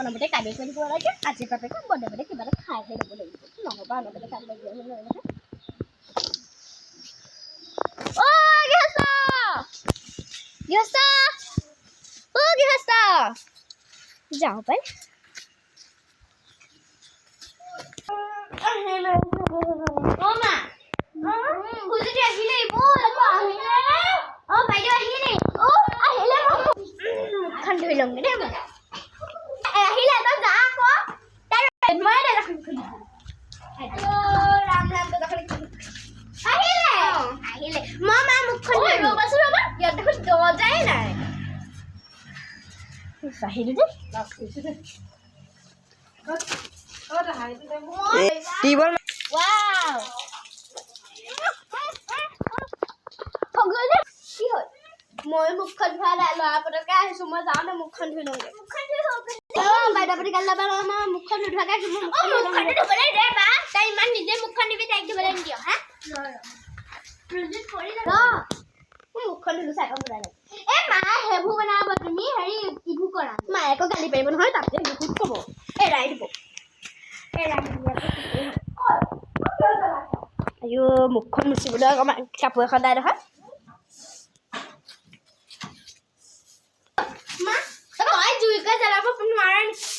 অনবৰতে কামে কৰি দিব লাগে আজি বাপেকে বন্ধে বন্ধে কিবা এটা খাই ল'ব লাগিব নহ'বা অনবৰতে কাম লাগি যাব নহয় গৃহস্থ গৃহস্থ যাওঁ পাই ধৰি লওঁগে দেই মই আহিলে তই যা আকৌ তাই মই ৰাম ৰাম আহিলে আহিলে মই মা মুখখন ৰ'বাচোন ৰ'বা ইয়াত দেখোন দৰ্জাই নাই আহিলো দেই ৱাও কি হ'ল মই মুখখন ধোৱা নাই ল'ৰা পতকে আহিছো মই যাওঁ নে মুখখন ধুই লওঁগে বাইদেউ প্ৰতি গাল ল'বা মই মুখখন নোধোৱাকৈ আহিছো মুখখন ধুবলৈ দে বা তাই ইমান নিজে মুখখন দিবি তাইক ধুবলৈ নিদিয় হা মুখখন ধুলো চাই কম এ মায়ে সেইবোৰ বনাব তুমি হেৰি ইবোৰ কৰা মায়ে আকৌ গালি পাৰিব নহয় তাতে বহুত ক'ব এৰাই দিব আইও মুখখন মুচিবলৈ অকণমান কাপোৰ এখন দাই নহয়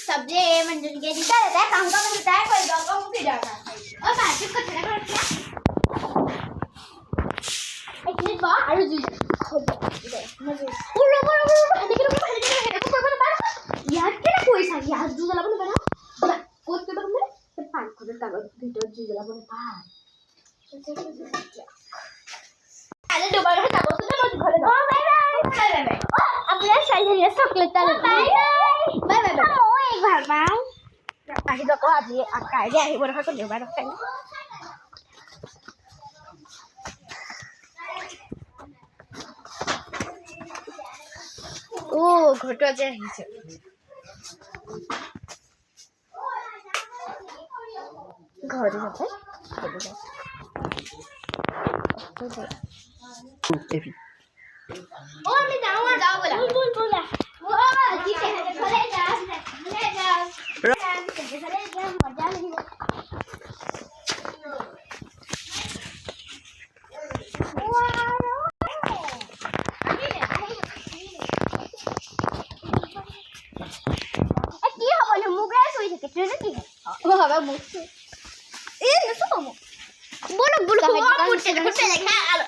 सब्जी मंजूर के दिखा देता है काम का मैं बताया कोई डॉग का मुझे जाता है और बाकी कुछ ना कर क्या एक मिनट बाद आलू जी मजे बोलो देखो यार क्या कोई सा यार जूस जला बना बना कोट के बगल में तो पान को का भीतर जूस जला बना पान अरे दोबारा हटा दो तो मत घरे ओ बाय बाय अब ये सही है चॉकलेट डालो बाय बाय बाय बाय ভাল পাওঁ আহিব আকৌ আজি কাইলৈ আহিব নহয় আকৌ দেওবাৰ নহয় ঘৰটো আজি আহিছে ঘৰটো যাতে আমি যাওঁ বোলা বোলা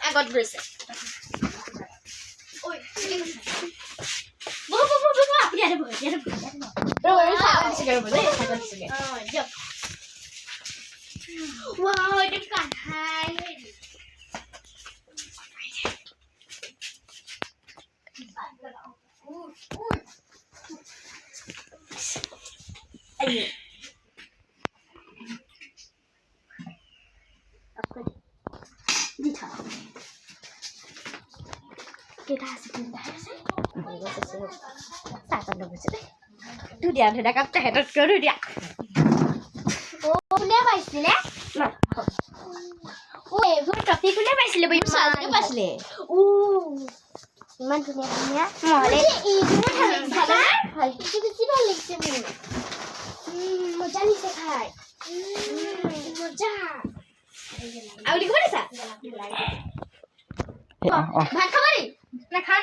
আগত গৈছে ধুনীয়া ধুনীয়া কাপ তেহেঁততকৈ ধুনীয়া কোনে পাইছিলে এইবোৰ টপি কোনে পাইছিলে বাৰু ছোৱালীয়ে পাইছিলে ইমান ধুনীয়া ধুনীয়া নহ'লে বেছি ভাল লাগিছে মোৰ মজা লাগিছে খাই মজা আৰু লিখিব দিছা ভাত খাব নি নাখাওঁ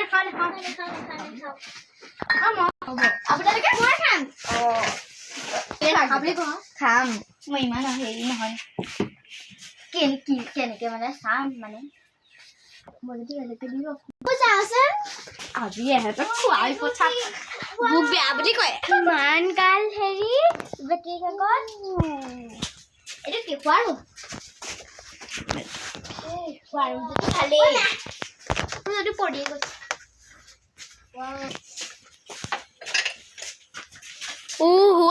আপোনালোকে মই খাম মই ইমান হেৰি নহয় কেনেকে মানে চাম মানে আজি এহেঁতক খোৱাই পঠা মোক বেয়া বুলি কয় ইমান গাল হেৰি বেটেৰী কাগজ এইটো কি খোৱাৰো ভালেই যদি পৰি গৈছে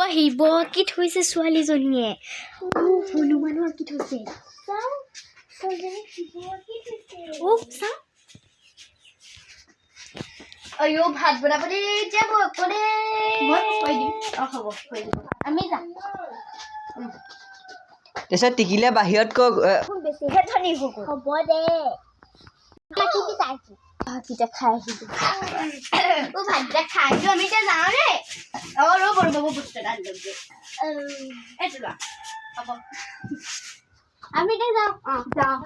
আহিব কি থৈছে ছোৱালীজনীয়ে হনুমানো কি থৈছে अयो भात बनाबले যাব কোনে মই কই দিম হ'ব কই দিব আমি যাম তেছে টিকিলে বাহিৰত ক বেছি হে ধনি হ'ব দে কাটি কি চাইছি ভাতটা খাই আহিবি ও ভাতটা খাই আমি যা যাও রে ৰ'ব বস্তু এটা আনি ল'মগৈ এইটো লোৱা হ'ব আমি এতিয়া যাওঁ যাওঁ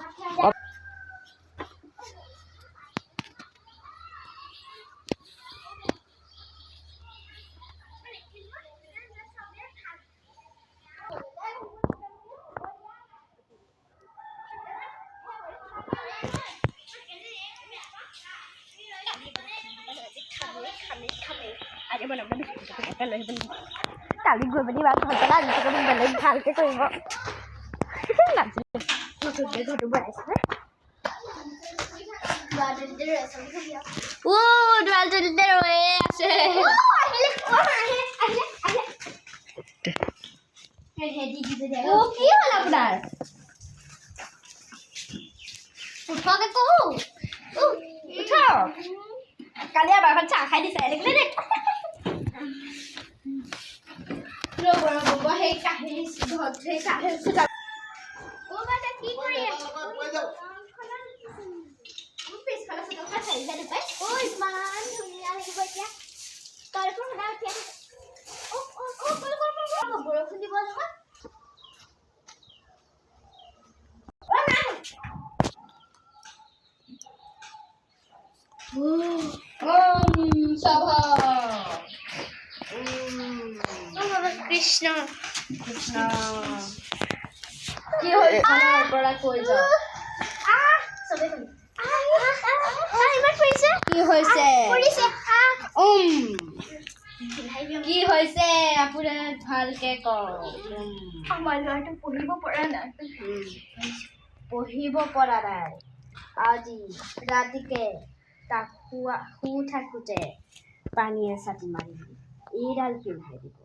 কালি গৈ পিনি ভাল পেলাই আজিকালি বেলেগ ভালকে কৰিব নতুনকে ঘৰটো বনাইছে দুৱালজনীতে ৰৈ আছে কি হ'ল আপোনাৰ উঠক আকৌ উঠক কালি এবাৰ চাহ খাই দিছে দেখিলে দেই ৰ'ব সেই কাহিনী ঘৰত সেই কাহিনী কি কৰি ইমান ধুনীয়া লাগিব এতিয়া বৰষুণ দিব নহয় কৃষ্ণ কৃষ্ণ কি হ'ল পৰা কৈ যাওঁ কি হৈছে কি হৈছে আপোনাৰ ভালকে কওক আমাৰ ল'ৰাটো পঢ়িব পৰা নাই আজি ৰাতিকে তাক শু থাকোঁতে পানীয়ে ছাতি মাৰি এইডাল পিন্ধাই দিব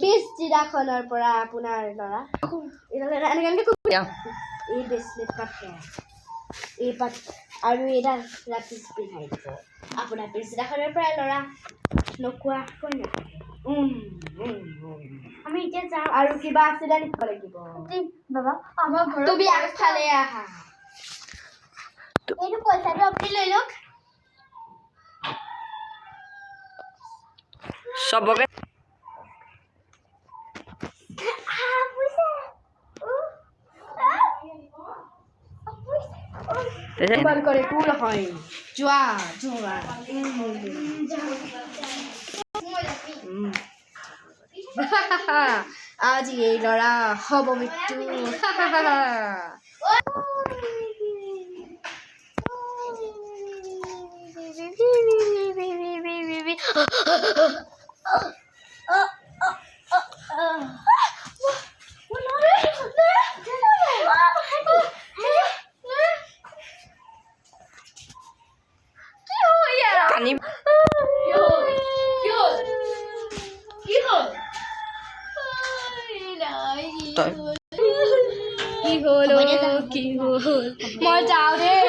পিছদিনাখনৰ পৰা আপোনাৰ ল'ৰা এই ব্ৰেচলেট পাতে এই পাত আৰু এইডাল ৰাতি পিন্ধাই দিব আপোনাৰ পিছদিনাখনৰ পৰা ল'ৰা নোখোৱাকৈ নাথাকে আমি এতিয়া যাওঁ আৰু কিবা আছিলে লিখিব লাগিব বাবা আমাৰ ঘৰত তুমি আগফালে আহা এইটো পইচাটো আপুনি লৈ লওক চবকে তোমালোকৰ একো নহয় যোৱা যোৱা আজি এই ল'ৰা হ'ব মৃত্যু কি হ'ল মই যাওঁ দেই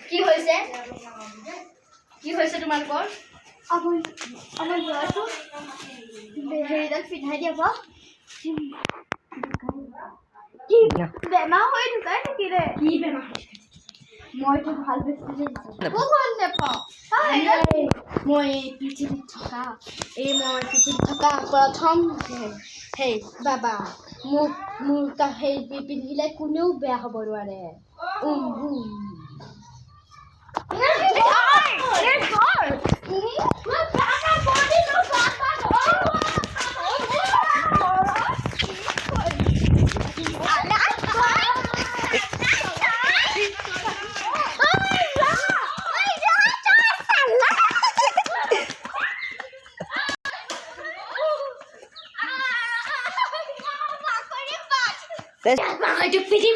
কি হৈছে তোমালোকৰ আমাৰ ল'ৰাটো হেৰিডাল পিন্ধাই দিব বেমাৰ হৈ ঢুকাই থাকিলে কি বেমাৰ মইতো ভাল বেছি নাপাওঁ মই পৃথিৱীত থকা প্ৰথম সেই বাবা মোক সেই পিন্ধিলে কোনেও বেয়া হ'ব নোৱাৰে Itu pidi